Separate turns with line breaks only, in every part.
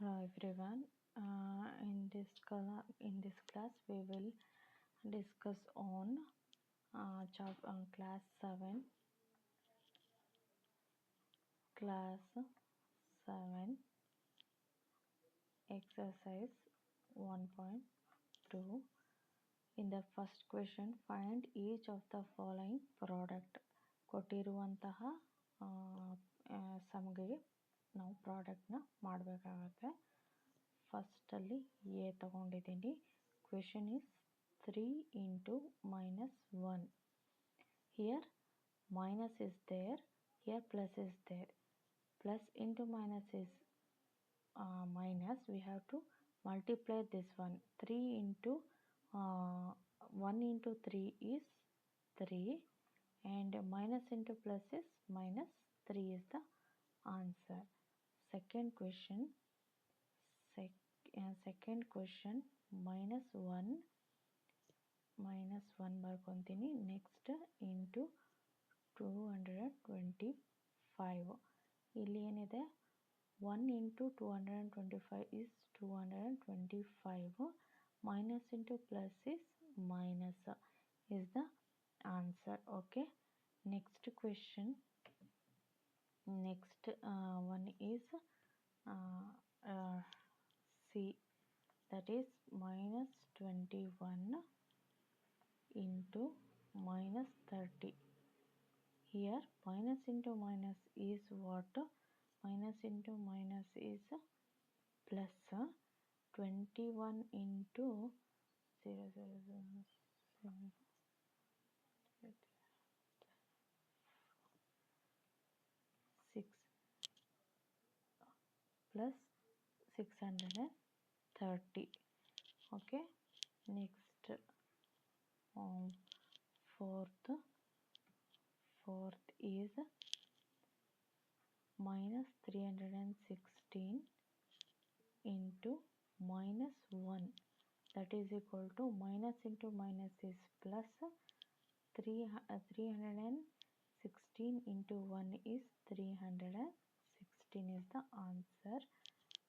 Hello everyone. In this class we will discuss on class 7 exercise 1.2. In the first question, find each of the following product. ಕೊಟ್ಟಿರುವಂತಹ ಸಮ್ಗೆ ನಾವು ಪ್ರಾಡಕ್ಟ್ನ ಮಾಡಬೇಕಾಗತ್ತೆ. ಫಸ್ಟಲ್ಲಿ A ತಗೊಂಡಿದ್ದೀನಿ. Question is 3 into -1. Here minus is there, here plus is there. Plus into minus is minus. We have to multiply this one. 3 into 1 into 3 is 3, and minus into plus is minus 3 is the answer. Second question -1 ಬರ್ಕೊತೀನಿ. Next into 225. ಇಲ್ಲಿ ಏನಿದೆ, 1 into 225 is 225. Minus into plus is minus is the answer. Okay. Next question. Next one is C. That is -21 into -30. Here minus into minus is what? Minus into minus is plus. 21 into 6 plus 630. Okay. Next fourth is -316 into -1. That is equal to minus into minus is plus. 316 into 1 is 316 is the answer.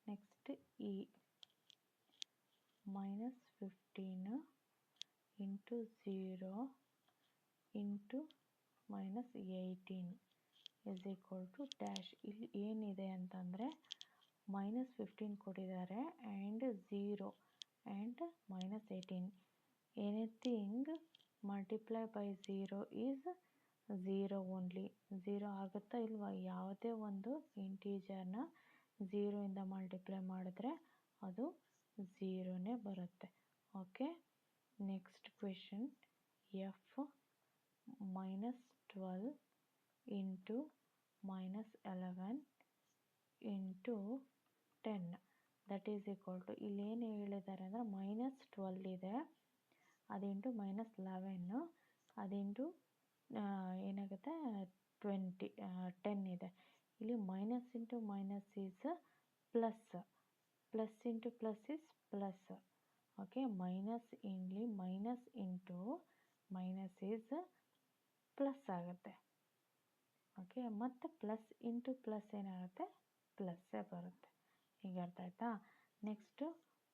Next E. -15 into 0 into -18 is equal to dash. ಇಲ್ಲಿ ಏನಿದೆ ಅಂತಂದರೆ -15 ಕೊಟ್ಟಿದ್ದಾರೆ and 0 and -18. Anything multiply by 0 is 0 only. 0 ಆಗುತ್ತಾ ಇಲ್ವಾ? ಯಾವುದೇ ಒಂದು ಇಂಟೀಜರ್ನ 0ಇಂದ multiply ಮಾಡಿದ್ರೆ ಅದು 0ನೇ ಬರುತ್ತೆ. Okay. Next question F. -12 into -11 into 10. That is equal to, ಇಲ್ಲಿ ಏನು ಹೇಳಿದ್ದಾರೆ ಅಂದರೆ -12 ಇದೆ, ಅದಿಂಟು -11, ಅದಿಂಟು ಏನಾಗುತ್ತೆ 10 ಇದೆ. ಇಲ್ಲಿ minus into minus is plus, plus into plus is plus. Okay. Minus ಇಲ್ಲಿ minus into minus is plus ಆಗುತ್ತೆ. ಓಕೆ. ಮತ್ತು ಪ್ಲಸ್ ಇಂಟು ಪ್ಲಸ್ ಏನಾಗುತ್ತೆ, ಪ್ಲಸ್ಸೇ ಬರುತ್ತೆ. ಈಗ ಅರ್ಥ ಆಯ್ತಾ? Next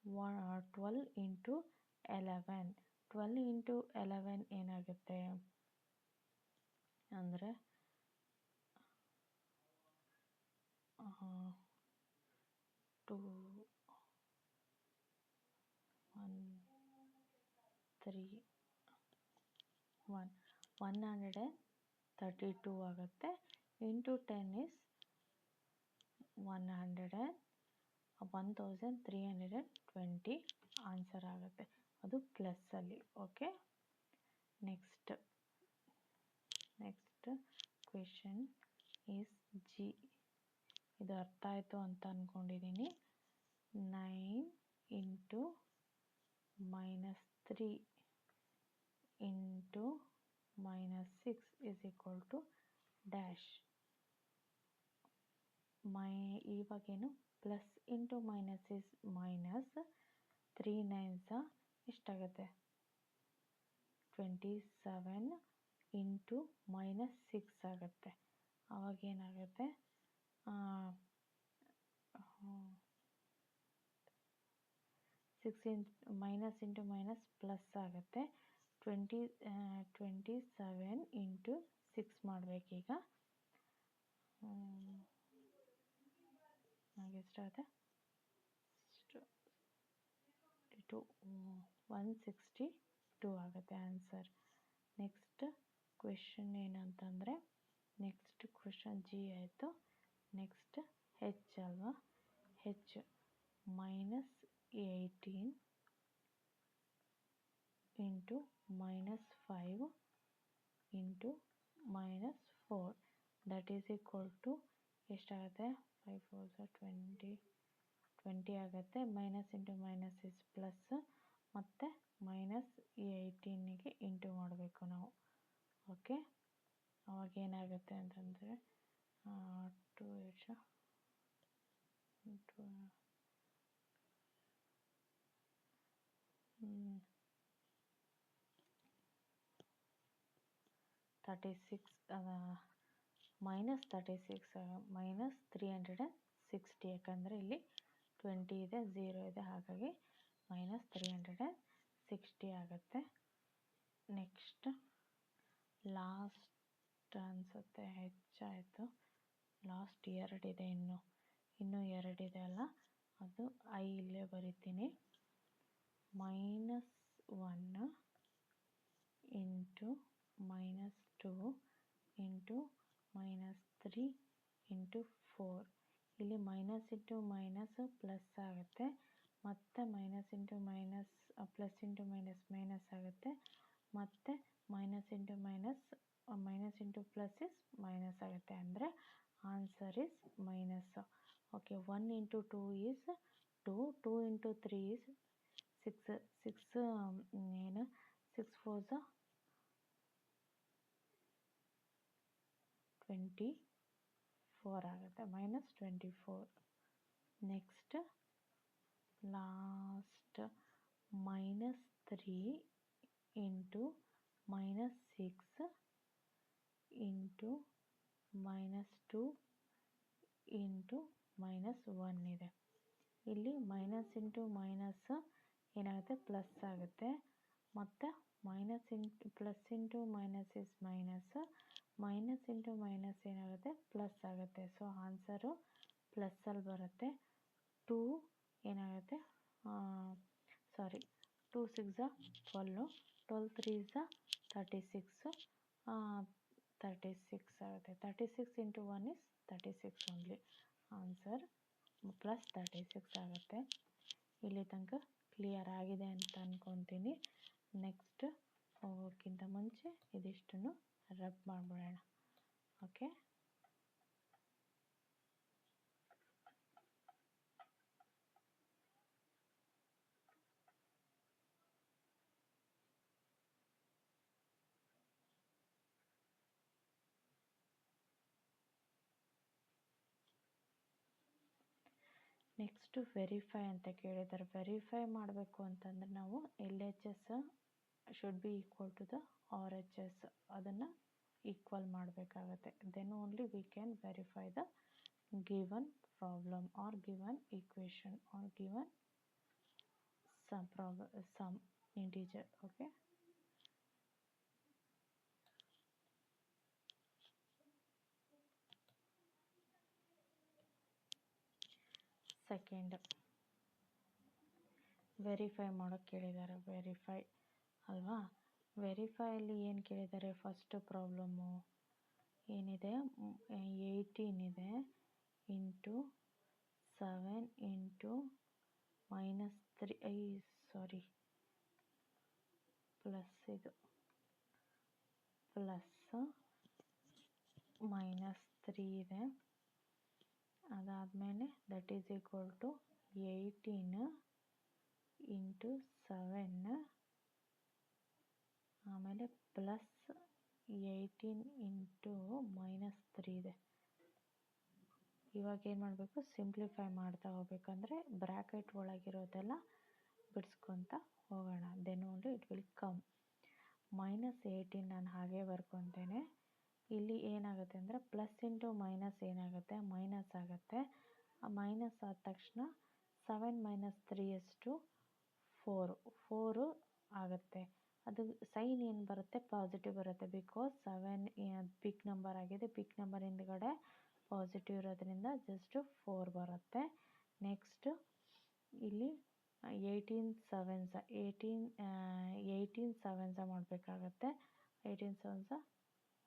12 into 11. 12 into 11 ಏನಾಗುತ್ತೆ ಅಂದರೆ 132 ಆಗುತ್ತೆ. ಇಂಟು 10 ಇಸ್ 1320 ಆನ್ಸರ್ ಆಗುತ್ತೆ. ಅದು ಪ್ಲಸ್ಸಲ್ಲಿ. Okay. Next question is G. ಇದು ಅರ್ಥ ಆಯಿತು ಅಂತ ಅಂದ್ಕೊಂಡಿದ್ದೀನಿ. 9 into -3 into -6 is equal to dash. ಇವಾಗೇನು plus into minus is minus. 3 9s ಎಷ್ಟಾಗುತ್ತೆ? 27 ಇಂಟು -6 ಆಗುತ್ತೆ. ಅವಾಗೇನಾಗುತ್ತೆ, ಮೈನಸ್ ಇಂಟು ಮೈನಸ್ ಪ್ಲಸ್ ಆಗುತ್ತೆ. 27 ಇಂಟು 6 ಮಾಡಬೇಕೀಗ. ಎಷ್ಟಾಗುತ್ತೆ? 162 ಆಗುತ್ತೆ ಆನ್ಸರ್. ನೆಕ್ಸ್ಟ್ ಕ್ವೆಶನ್ ಏನಂತಂದರೆ, ನೆಕ್ಸ್ಟ್ ಕ್ವೆಶನ್ ಜಿ ಆಯಿತು. ನೆಕ್ಸ್ಟ್ ಹೆಚ್ ಅಲ್ವಾ? H -18 into -5 into -4 that is equal to ಎಷ್ಟಾಗುತ್ತೆ? 5 4 20 ಆಗುತ್ತೆ. Minus into minus is plus, ಮತ್ತು -18ಗೆ ಇಂಟು ಮಾಡಬೇಕು ನಾವು. ಓಕೆ, ಅವಾಗ ಏನಾಗುತ್ತೆ ಅಂತಂದರೆ 2 36 -360, ಯಾಕಂದರೆ ಇಲ್ಲಿ 20 ಇದೆ, 0 ಇದೆ, ಹಾಗಾಗಿ -360 ಆಗುತ್ತೆ. ನೆಕ್ಸ್ಟ್ ಲಾಸ್ಟ್ ಅನಿಸುತ್ತೆ ಹೆಚ್ಚಾಯಿತು. ಲಾಸ್ಟ್ 2 ಇದೆ, ಇನ್ನೂ 2 ಇದೆ ಅಲ್ಲ, ಅದು ಇಲ್ಲೇ ಬರಿತೀನಿ. -1 ಇಂಟು -2 ಇಂಟು -3 ಇಂಟು 4. ಇಲ್ಲಿ ಮೈನಸ್ ಇಂಟು ಮೈನಸ್ ಪ್ಲಸ್ ಆಗುತ್ತೆ, ಮತ್ತು minus into minus plus into minus minus ಆಗುತ್ತೆ, ಮತ್ತು minus into plus is minus ಆಗುತ್ತೆ. ಅಂದರೆ answer is minus. Okay, 1 into 2 is 2, 2 into 3 is 6, 6 4 24 ಆಗುತ್ತೆ, -24. Next last -3 into -6 into -2 into -1 ಇದೆ. ಇಲ್ಲಿ ಮೈನಸ್ ಇಂಟು ಮೈನಸ್ ಏನಾಗುತ್ತೆ? ಪ್ಲಸ್ ಆಗುತ್ತೆ, ಮತ್ತು plus into minus is minus, minus into minus ಏನಾಗುತ್ತೆ? ಪ್ಲಸ್ ಆಗುತ್ತೆ. ಸೊ ಆನ್ಸರು ಪ್ಲಸ್ಸಲ್ಲಿ ಬರುತ್ತೆ. 2 ಏನಾಗುತ್ತೆ? 2 6 12, 12 3 36, 36 ಆಗುತ್ತೆ. 36 ಇಂಟು 1 ಇಸ್ 36 ಓನ್ಲಿ. ಆನ್ಸರ್ +36 ಆಗುತ್ತೆ. ಇಲ್ಲಿ ತನಕ ಕ್ಲಿಯರ್ ಆಗಿದೆ ಅಂತ ಅಂದ್ಕೊತೀನಿ. ನೆಕ್ಸ್ಟ್ ಹೋಗೋಕ್ಕಿಂತ ಮುಂಚೆ ಇದಿಷ್ಟನ್ನು ರಬ್ ಮಾಡಿಬಿಡೋಣ. ಓಕೆ, ನೆಕ್ಸ್ಟು ವೆರಿಫೈ ಅಂತ ಕೇಳಿದ್ದಾರೆ. ವೆರಿಫೈ ಮಾಡಬೇಕು ಅಂತಂದರೆ ನಾವು LHS should be equal to the RHS, ಅದನ್ನು ಈಕ್ವಲ್ ಮಾಡಬೇಕಾಗತ್ತೆ. Then only we can verify the given problem or given equation or given some integer. Okay, second verify ಮಾಡೋಕ್ಕೆ ಕೇಳಿದ್ದಾರೆ. ವೆರಿಫೈ ಅಲ್ವಾ? ವೆರಿಫೈಯಲ್ಲಿ ಏನು ಕೇಳಿದ್ದಾರೆ? ಫಸ್ಟ್ ಪ್ರಾಬ್ಲಮ್ಮು ಏನಿದೆ? 18 ಇದೆ ಇಂಟು 7 ಇಂಟು -3 ಪ್ಲಸ್ ಇದು ಪ್ಲಸ್ -3 ಇದೆ. ಅದಾದಮೇಲೆ that is equal to 18 into 7, ಆಮೇಲೆ ಪ್ಲಸ್ 18 ಇಂಟು -3 ಇದೆ. ಇವಾಗ ಏನು ಮಾಡಬೇಕು? ಸಿಂಪ್ಲಿಫೈ ಮಾಡ್ತಾ ಹೋಗ್ಬೇಕಂದ್ರೆ ಬ್ರ್ಯಾಕೆಟ್ ಒಳಗಿರೋದೆಲ್ಲ ಬಿಡಿಸ್ಕೊತ ಹೋಗೋಣ. Then only it will come. -18 ನಾನು ಹಾಗೆ ಬರ್ಕೊತೇನೆ. ಇಲ್ಲಿ ಏನಾಗುತ್ತೆ ಅಂದರೆ ಪ್ಲಸ್ ಇಂಟು ಮೈನಸ್ ಏನಾಗುತ್ತೆ? ಮೈನಸ್ ಆಗುತ್ತೆ. ಮೈನಸ್ ಆದ ತಕ್ಷಣ 7 - 3 ಎಷ್ಟು? 4 ಆಗುತ್ತೆ. ಅದು ಸೈನ್ ಏನು ಬರುತ್ತೆ, ಪಾಸಿಟಿವ್ ಬರುತ್ತೆ. ಬಿಕಾಸ್ 7 ಬಿಗ್ ನಂಬರ್ ಆಗಿದೆ. ಬಿಗ್ ನಂಬರ್ ಹಿಂದ್ಗಡೆ ಪಾಸಿಟಿವ್ ಇರೋದ್ರಿಂದ ಜಸ್ಟ್ 4 ಬರುತ್ತೆ. ನೆಕ್ಸ್ಟ್ ಇಲ್ಲಿ 18 ಸೆವೆನ್ಸ ಮಾಡಬೇಕಾಗತ್ತೆ. 18 ಸೆವೆನ್ಸ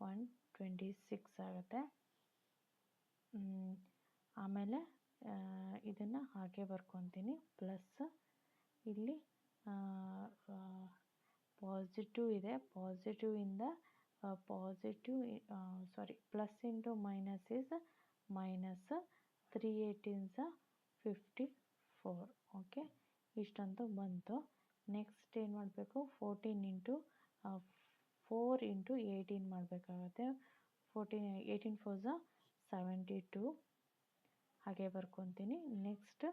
126 ಆಗುತ್ತೆ. ಆಮೇಲೆ ಇದನ್ನು ಹಾಗೆ ಬರ್ಕೊತೀನಿ. ಪ್ಲಸ್ ಇಲ್ಲಿ ಪಾಸಿಟಿವ್ ಇದೆ. ಪಾಸಿಟಿವಿಂದ plus into minus is minus. 3 18s 54. Okay, ಇಷ್ಟಂತೂ ಬಂತು. ನೆಕ್ಸ್ಟ್ ಏನು ಮಾಡಬೇಕು, 4 ಇಂಟು 18 ಮಾಡಬೇಕಾಗತ್ತೆ. 18 4s 72 ಹಾಗೆ ಬರ್ಕೊತೀನಿ. ನೆಕ್ಸ್ಟ್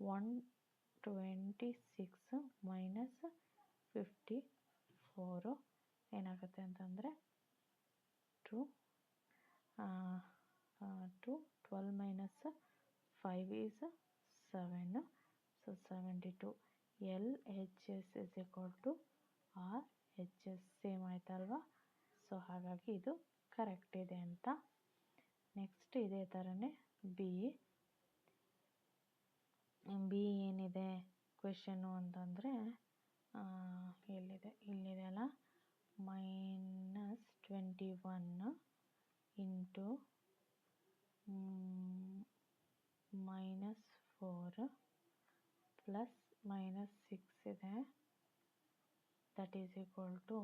126 ಮೈನಸ್ 54 ಏನಾಗುತ್ತೆ ಅಂತಂದರೆ 12 minus 5 is 7. So 72. LHS is equal to RHS same ಆಯ್ತಲ್ವಾ. ಸೊ ಹಾಗಾಗಿ ಇದು ಕರೆಕ್ಟ್ ಇದೆ ಅಂತ. ನೆಕ್ಸ್ಟ್ ಇದೇ ಥರನೇ ಬಿ ಏನಿದೆ ಕ್ವೆಶನ್ನು ಅಂತಂದರೆ ಇಲ್ಲಿದೆ ಅಲ್ಲ, -21 ಇಂಟು -4 ಪ್ಲಸ್ -6 ಇದೆ. That is equal to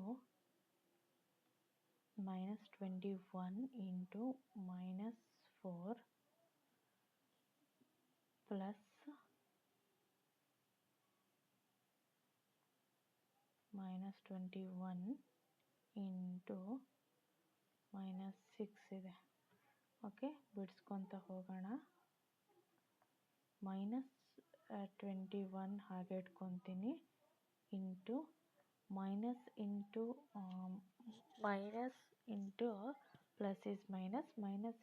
-21 into -4 plus -21 into -6 ಇದೆ. ಓಕೆ, ಬಿಡಿಸ್ಕೊತ ಹೋಗೋಣ. -21 ಹಾಗೆ ಇಟ್ಕೊತೀನಿ into minus into plus is minus, minus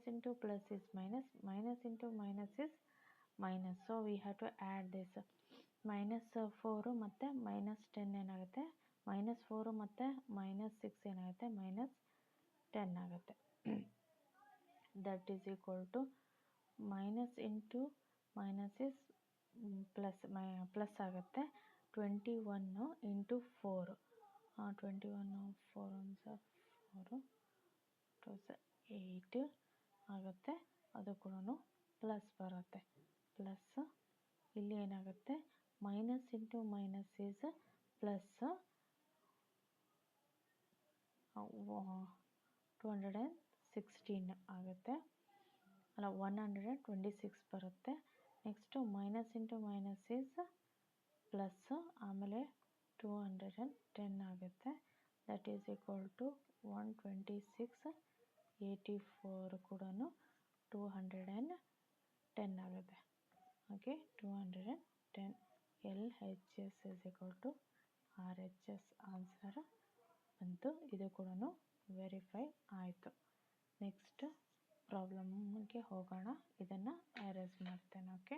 into plus is minus, minus into minus is minus. So we have to add this. -4 ಮತ್ತು -10 ಏನಾಗುತ್ತೆ, -4 ಮತ್ತು -6 ಏನಾಗುತ್ತೆ, -10 ಆಗುತ್ತೆ. That is equal to minus into minus is plus ಆಗುತ್ತೆ. 21 into 4 21 4 8 ಆಗುತ್ತೆ. ಅದು ಕೂಡ plus ಬರುತ್ತೆ. ಪ್ಲಸ್ ಇಲ್ಲಿ ಏನಾಗುತ್ತೆ, minus into minus is plus 216 ಆಗುತ್ತೆ. ಅಲ್ಲ, 126 ಬರುತ್ತೆ. Next minus into minus is plus, ಆಮೇಲೆ 210 ಆಗುತ್ತೆ. ದಟ್ ಈಸ್ ಈಕ್ವಲ್ ಟು 126 84 ಕೂಡ 210 ಆಗುತ್ತೆ. Okay, 210. LHS is equal to RHS answer ಬಂತು. ಇದು ಕೂಡ ವೆರಿಫೈ ಆಯಿತು. ನೆಕ್ಸ್ಟ್ ಪ್ರಾಬ್ಲಮ್ಗೆ ಹೋಗೋಣ. ಇದನ್ನು ಅರೇಂಜ್ ಮಾಡ್ತೇನೆ. ಓಕೆ,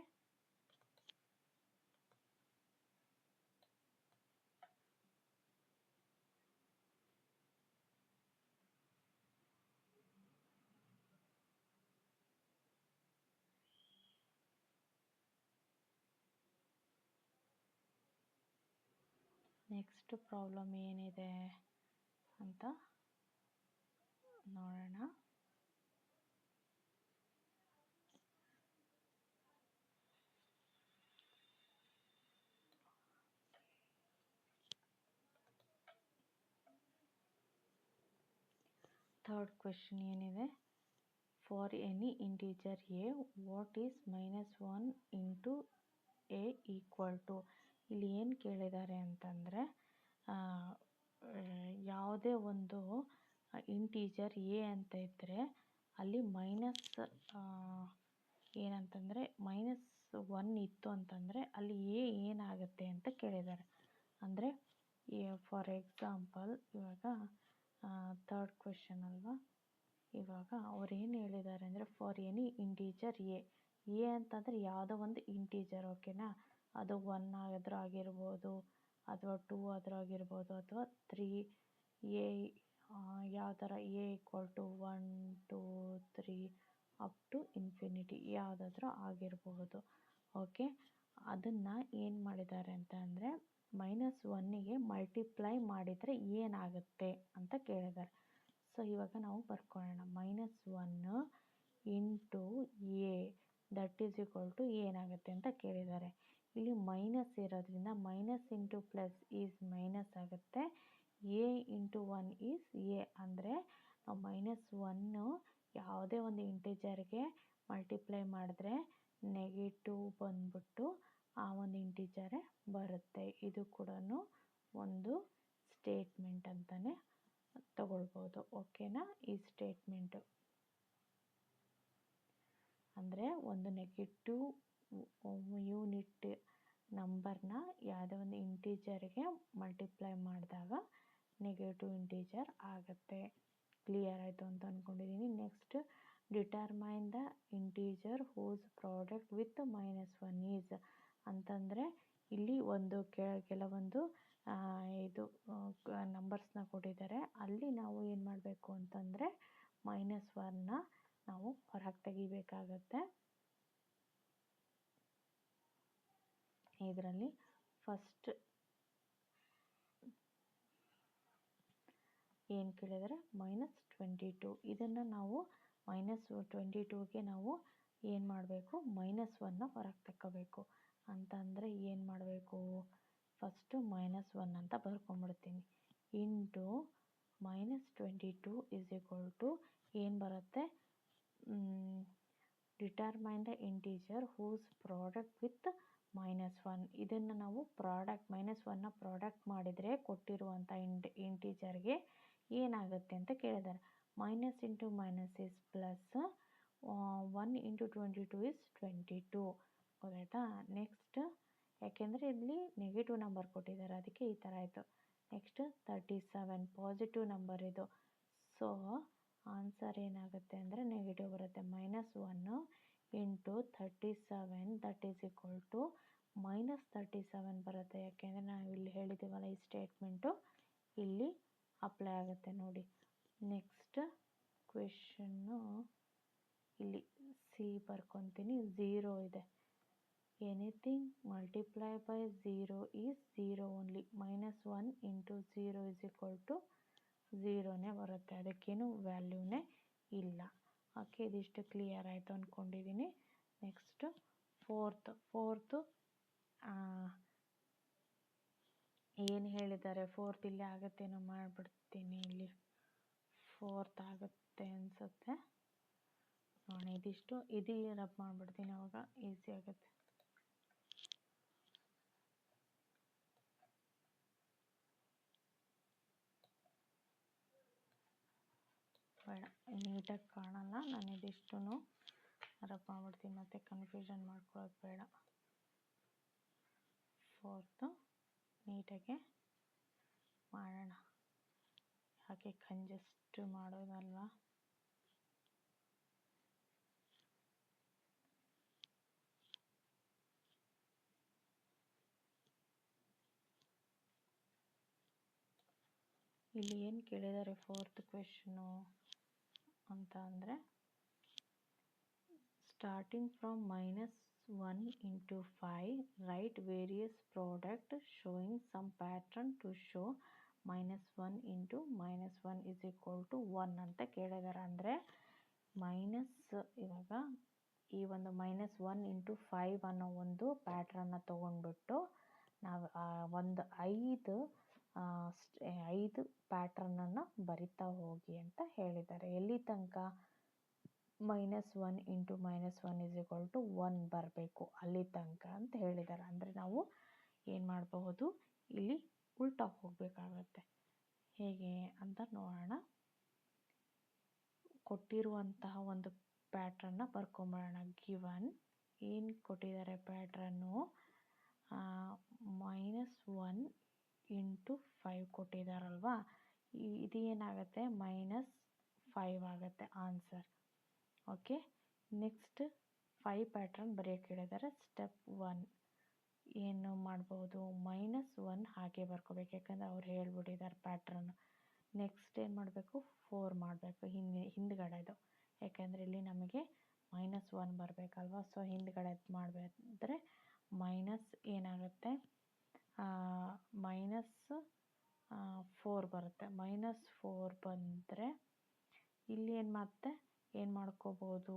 ನೆಕ್ಸ್ಟ್ ಪ್ರಾಬ್ಲಮ್ ಏನಿದೆ ಅಂತ ನೋಡೋಣ. ಥರ್ಡ್ ಕ್ವೆಶನ್ ಏನಿದೆ, for any integer a what is -1 into a equal to. ಇಲ್ಲಿ ಏನು ಕೇಳಿದ್ದಾರೆ ಅಂತಂದರೆ, ಯಾವುದೇ ಒಂದು ಇಂಟೀಜರ್ ಎ ಅಂತ ಇದ್ದರೆ ಅಲ್ಲಿ ಮೈನಸ್ ಏನಂತಂದರೆ -1 ಇತ್ತು ಅಂತಂದರೆ ಅಲ್ಲಿ ಎ ಏನಾಗುತ್ತೆ ಅಂತ ಕೇಳಿದ್ದಾರೆ. ಅಂದರೆ ಫಾರ್ ಎಕ್ಸಾಂಪಲ್ ಇವಾಗ ಥರ್ಡ್ ಕ್ವೆಶನ್ ಅಲ್ವಾ. ಇವಾಗ ಅವ್ರು ಏನು ಹೇಳಿದ್ದಾರೆ ಅಂದರೆ, for any integer A A ಅಂತಂದರೆ ಯಾವುದೋ ಒಂದು ಇಂಟೀಜರ್, ಓಕೆನಾ. ಅದು 1 ಆದ್ರೂ ಆಗಿರ್ಬೋದು, ಅಥವಾ 2 ಆದ್ರೂ ಆಗಿರ್ಬೋದು, ಅಥವಾ 3 ಎ ಯಾವ ಥರ a equal to 1 2 3 up to infinity ಯಾವುದಾದ್ರೂ ಆಗಿರಬಹುದು. ಓಕೆ, ಅದನ್ನು ಏನು ಮಾಡಿದ್ದಾರೆ ಅಂತ ಅಂದರೆ -1ಗೆ ಮಲ್ಟಿಪ್ಲೈ ಮಾಡಿದರೆ ಏನಾಗುತ್ತೆ ಅಂತ ಕೇಳಿದ್ದಾರೆ. ಸೊ ಇವಾಗ ನಾವು ಬರ್ಕೊಳ್ಳೋಣ. -1 into a that is equal to ಏನಾಗುತ್ತೆ ಅಂತ ಕೇಳಿದ್ದಾರೆ. ಇಲ್ಲಿ ಮೈನಸ್ ಇರೋದ್ರಿಂದ minus into plus is minus ಆಗುತ್ತೆ. ಎ ಇಂಟು 1 ಈಸ್ ಎ, ಅಂದರೆ ನಾವು -1 ಯಾವುದೇ ಒಂದು ಇಂಟೀಜರ್ಗೆ ಮಲ್ಟಿಪ್ಲೈ ಮಾಡಿದ್ರೆ ನೆಗೆಟಿವ್ ಬಂದ್ಬಿಟ್ಟು ಆ ಒಂದು ಇಂಟೀಜರೇ ಬರುತ್ತೆ. ಇದು ಕೂಡ ಒಂದು ಸ್ಟೇಟ್ಮೆಂಟ್ ಅಂತಲೇ ತಗೊಳ್ಬೋದು, ಓಕೆನಾ. ಈ ಸ್ಟೇಟ್ಮೆಂಟು ಅಂದರೆ ಒಂದು ನೆಗೆಟಿವ್ ಯೂನಿಟ್ ನಂಬರ್ನ ಯಾವುದೇ ಒಂದು ಇಂಟೀಜರ್ಗೆ ಮಲ್ಟಿಪ್ಲೈ ಮಾಡಿದಾಗ ನೆಗೆಟಿವ್ ಇಂಟೀಜರ್ ಆಗುತ್ತೆ. ಕ್ಲಿಯರ್ ಆಯಿತು ಅಂತ ಅಂದ್ಕೊಂಡಿದ್ದೀನಿ. Next, determine the integer whose product with -1 is ಅಂತಂದರೆ ಇಲ್ಲಿ ಒಂದು ಕೆಲವೊಂದು ಇದು ನಂಬರ್ಸ್ನ ಕೊಟ್ಟಿದ್ದಾರೆ. ಅಲ್ಲಿ ನಾವು ಏನು ಮಾಡಬೇಕು ಅಂತಂದರೆ -1ನ ನಾವು ಹೊರಗೆ ತೆಗಿಬೇಕಾಗತ್ತೆ. ಇದರಲ್ಲಿ ಫಸ್ಟ್ ಏನು ಕೇಳಿದರೆ -22. ಇದನ್ನು ನಾವು -22ಗೆ ನಾವು ಏನು ಮಾಡಬೇಕು, -1ನ ಹೊರಗೆ ತಗೋಬೇಕು. ಅಂತಂದರೆ ಏನು ಮಾಡಬೇಕು, ಫಸ್ಟು -1 ಅಂತ ಬರ್ಕೊಂಬಿಡ್ತೀನಿ. ಇಂಟು -22 ಈಸ್ ಈಕ್ವಲ್ ಟು ಏನು ಬರುತ್ತೆ, determine the integer whose product with -1. ಇದನ್ನು ನಾವು ಪ್ರಾಡಕ್ಟ್ -1ನ ಪ್ರಾಡಕ್ಟ್ ಮಾಡಿದರೆ ಕೊಟ್ಟಿರುವಂಥ ಇಂಟೀಜರ್ಗೆ ಏನಾಗುತ್ತೆ ಅಂತ ಕೇಳಿದ್ದಾರೆ. Minus into minus is plus, 1 into 22 is 22, ಗೊತ್ತಾಯ್ತಾ. ನೆಕ್ಸ್ಟ್, ಯಾಕೆಂದರೆ ಇಲ್ಲಿ ನೆಗೆಟಿವ್ ನಂಬರ್ ಕೊಟ್ಟಿದ್ದಾರೆ ಅದಕ್ಕೆ ಈ ಥರ ಆಯಿತು. ನೆಕ್ಸ್ಟ್ 37 ಪಾಸಿಟಿವ್ ನಂಬರ್ ಇದು. ಸೊ ಆನ್ಸರ್ ಏನಾಗುತ್ತೆ ಅಂದರೆ ನೆಗೆಟಿವ್ ಬರುತ್ತೆ. -1 into 37 that is equal to -37 ಬರುತ್ತೆ. ಯಾಕೆಂದರೆ ನಾವು ಇಲ್ಲಿ ಹೇಳಿದ್ದೀವಲ್ಲ, ಈ ಸ್ಟೇಟ್ಮೆಂಟು ಇಲ್ಲಿ ಅಪ್ಲೈ ಆಗುತ್ತೆ ನೋಡಿ. ನೆಕ್ಸ್ಟ್ ಕ್ವೆಶನ್ನು ಇಲ್ಲಿ ಸಿ ಬರ್ಕೊತೀನಿ. 0 ಇದೆ. Anything multiply by 0 is 0 only. -1 into 0 is equal to 0ನೇ ಬರುತ್ತೆ, ಅದಕ್ಕೇನು ವ್ಯಾಲ್ಯೂನೇ ಇಲ್ಲ. ಓಕೆ, ಇದಿಷ್ಟು ಕ್ಲಿಯರ್ ಆಯಿತು ಅಂದ್ಕೊಂಡಿದ್ದೀನಿ. ನೆಕ್ಸ್ಟು ಫೋರ್ತು ಏನು ಹೇಳಿದ್ದಾರೆ, ಫೋರ್ತ್ ಇಲ್ಲಿ ಆಗುತ್ತೇನೋ ಮಾಡಿಬಿಡ್ತೀನಿ. ಇಲ್ಲಿ ಫೋರ್ತ್ ಆಗುತ್ತೆ ಅನಿಸುತ್ತೆ, ನೋಡೋಣ. ಇದಿಷ್ಟು ಇದು ರಬ್ ಮಾಡಿಬಿಡ್ತೀನಿ, ಅವಾಗ ಈಸಿ ಆಗುತ್ತೆ. ಬೇಡ, ನೀಟಾಗಿ ಕಾಣಲ್ಲ. ನಾನು ಇದಿಷ್ಟು ರಬ್ ಮಾಡಿಬಿಡ್ತೀನಿ, ಮತ್ತು ಕನ್ಫ್ಯೂಷನ್ ಮಾಡ್ಕೊಳ್ಳೋದು ಬೇಡ. ಫೋರ್ತು ನೀಟಾಗೆ ಮಾಡೋಣ, ಯಾಕೆ ಕಂಜೆಸ್ಟ್ ಮಾಡೋದಲ್ವ. ಇಲ್ಲಿ ಏನು ಕೇಳಿದ್ದಾರೆ ಫೋರ್ತ್ ಕ್ವೆಶನು ಅಂತ ಅಂದರೆ, starting from -1 into 5 right various product showing some pattern to show -1 into -1 is equal to 1 ಅಂತ ಕೇಳಿದ್ದಾರೆ. ಅಂದರೆ ಇವಾಗ ಈ ಒಂದು -1 ಇಂಟು 5 ಅನ್ನೋ ಒಂದು ಪ್ಯಾಟ್ರನ್ನ ತೊಗೊಂಡ್ಬಿಟ್ಟು ನಾವು ಒಂದು 5 ಪ್ಯಾಟ್ರನನ್ನು ಬರಿತಾ ಹೋಗಿ ಅಂತ ಹೇಳಿದ್ದಾರೆ. ಎಲ್ಲಿ ತನಕ -1 ಇಂಟು -1 ಈಸ್ ಈಕ್ವಲ್ ಟು 1 ಬರಬೇಕು, ಅಲ್ಲಿ ತನಕ ಅಂತ ಹೇಳಿದ್ದಾರೆ. ಅಂದರೆ ನಾವು ಏನು ಮಾಡಬಹುದು, ಇಲ್ಲಿ ಉಲ್ಟಾ ಹೋಗಬೇಕಾಗತ್ತೆ. ಹೇಗೆ ಅಂತ ನೋಡೋಣ. ಕೊಟ್ಟಿರುವಂತಹ ಒಂದು ಪ್ಯಾಟ್ರನ್ನ ಬರ್ಕೊಂಬರೋಣ. ಗಿವನ್ ಏನು ಕೊಟ್ಟಿದ್ದಾರೆ ಪ್ಯಾಟ್ರನ್ನು, -1 ಇಂಟು 5 ಕೊಟ್ಟಿದ್ದಾರಲ್ವಾ, ಇದು ಏನಾಗುತ್ತೆ -5 ಆಗುತ್ತೆ ಆನ್ಸರ್. ಓಕೆ, ನೆಕ್ಸ್ಟ್ 5 ಪ್ಯಾಟ್ರನ್ ಬರೆಯೋಕ್ಕೆ ಹೇಳಿದ್ದಾರೆ. ಸ್ಟೆಪ್ 1 ಏನು ಮಾಡ್ಬೋದು, -1 ಹಾಗೆ ಬರ್ಕೋಬೇಕು, ಯಾಕಂದರೆ ಅವ್ರು ಹೇಳ್ಬಿಟ್ಟಿದ್ದಾರೆ ಪ್ಯಾಟ್ರನ್. ನೆಕ್ಸ್ಟ್ ಏನು ಮಾಡಬೇಕು, 4 ಮಾಡಬೇಕು ಹಿಂದ್ಗಡೆದು, ಯಾಕೆಂದರೆ ಇಲ್ಲಿ ನಮಗೆ -1 ಬರಬೇಕಲ್ವ. ಸೊ ಹಿಂದ್ಗಡೆದು ಮಾಡಬೇಕಾದ್ರೆ ಮೈನಸ್ ಏನಾಗುತ್ತೆ, -4 ಬರುತ್ತೆ. -4 ಬಂದರೆ ಇಲ್ಲಿ ಏನು ಮಾಡ್ಕೋಬೋದು,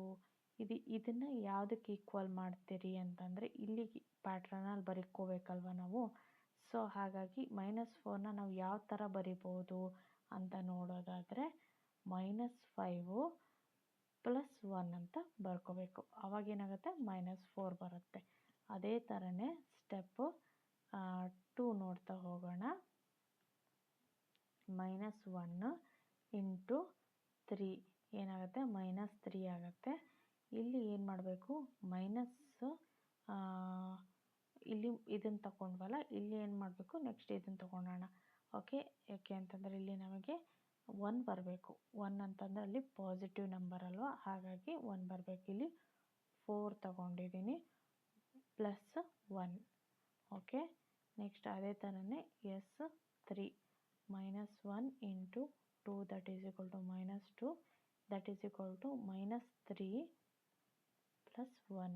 ಇದನ್ನು ಯಾವುದಕ್ಕೆ ಈಕ್ವಲ್ ಮಾಡ್ತೀರಿ ಅಂತಂದರೆ ಇಲ್ಲಿ ಪ್ಯಾಟ್ರನಲ್ಲಿ ಬರೀಕೋಬೇಕಲ್ವ ನಾವು. ಸೊ ಹಾಗಾಗಿ -4ನ ನಾವು ಯಾವ ಥರ ಬರಿಬೋದು ಅಂತ ನೋಡೋದಾದರೆ -5 + 1 ಅಂತ ಬರ್ಕೋಬೇಕು. ಅವಾಗೇನಾಗುತ್ತೆ, -4 ಬರುತ್ತೆ. ಅದೇ ಥರನೇ ಸ್ಟೆಪ್ 2 ನೋಡ್ತಾ ಹೋಗೋಣ. -1 × 3 ಏನಾಗುತ್ತೆ, -3 ಆಗುತ್ತೆ. ಇಲ್ಲಿ ಏನು ಮಾಡಬೇಕು, ಇಲ್ಲಿ ಇದನ್ನು ತಗೊಂಡ್ವಲ್ಲ, ಇಲ್ಲಿ ಏನು ಮಾಡಬೇಕು, ನೆಕ್ಸ್ಟ್ ಇದನ್ನು ತಗೊಳ್ಳೋಣ. ಓಕೆ, ಯಾಕೆ ಅಂತಂದರೆ ಇಲ್ಲಿ ನಮಗೆ 1 ಬರಬೇಕು. 1 ಅಂತಂದರೆ ಅಲ್ಲಿ ಪಾಸಿಟಿವ್ ನಂಬರ್ ಅಲ್ವಾ, ಹಾಗಾಗಿ 1 ಬರಬೇಕು. ಇಲ್ಲಿ 4 ತಗೊಂಡಿದ್ದೀನಿ +1. ಓಕೆ, ನೆಕ್ಸ್ಟ್ ಅದೇ ಥರನೇ S3 -1 × 2 that is equal to -2 that is equal to -3 + 1.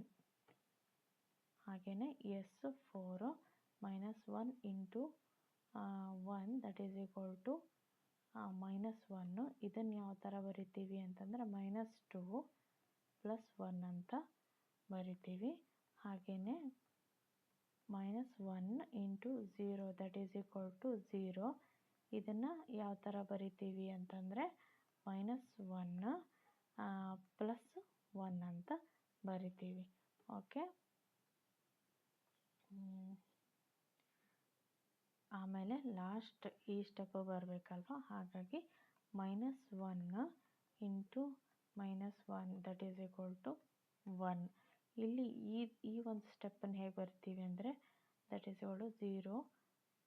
ಹಾಗೆಯೇ S4 -1 × 1 that is equal to -1. ಇದನ್ನು ಯಾವ ಥರ ಬರಿತೀವಿ ಅಂತಂದರೆ -2 + 1 ಅಂತ ಬರಿತೀವಿ. ಹಾಗೆಯೇ -1 × 0 ದಟ್ ಈಸ್ ಈಕ್ವಲ್ ಟು 0. ಇದನ್ನು ಯಾವ ಥರ ಬರಿತೀವಿ ಅಂತಂದರೆ -1 + 1 ಅಂತ ಬರಿತೀವಿ. ಓಕೆ, ಆಮೇಲೆ ಲಾಸ್ಟ್ ಈ ಸ್ಟೆಪ್ ಬರಬೇಕಲ್ವ, ಹಾಗಾಗಿ -1 × -1 ದಟ್ ಈಸ್ ಈಕ್ವಲ್ ಟು 1. ಇಲ್ಲಿ ಈ ಒಂದು ಸ್ಟೆಪ್ಪನ್ನು ಹೇಗೆ ಬರ್ತೀವಿ ಅಂದರೆ ದಟ್ ಈಸ್ ಈಕ್ವಲ್ ಟು 0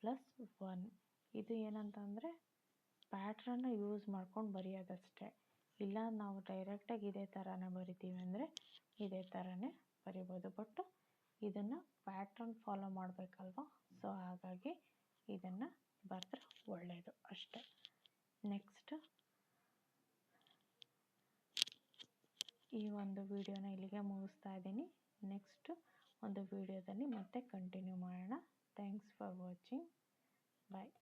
+ 1. ಇದು ಏನಂತಂದರೆ ಪ್ಯಾಟ್ರನ್ನ ಯೂಸ್ ಮಾಡ್ಕೊಂಡು ಬರೆಯೋದಷ್ಟೇ. ಇಲ್ಲ ನಾವು ಡೈರೆಕ್ಟಾಗಿ ಇದೇ ಥರನೇ ಬರಿತೀವಿ ಅಂದರೆ ಇದೇ ಥರನೇ ಬರಿಬೋದು. ಬಟ್ ಇದನ್ನು ಪ್ಯಾಟ್ರನ್ ಫಾಲೋ ಮಾಡಬೇಕಲ್ವ, ಸೊ ಹಾಗಾಗಿ ಇದನ್ನು ಬರೆದ್ರೆ ಒಳ್ಳೆಯದು ಅಷ್ಟೇ. ನೆಕ್ಸ್ಟ್ ಈ ಒಂದು ವಿಡಿಯೋನ ಇಲ್ಲಿಗೆ ಮುಗಿಸ್ತಾ ಇದ್ದೀನಿ. ನೆಕ್ಸ್ಟ್ ಒಂದು ವಿಡಿಯೋದಲ್ಲಿ ಮತ್ತೆ ಕಂಟಿನ್ಯೂ ಮಾಡೋಣ. Thanks for watching. ಬಾಯ್.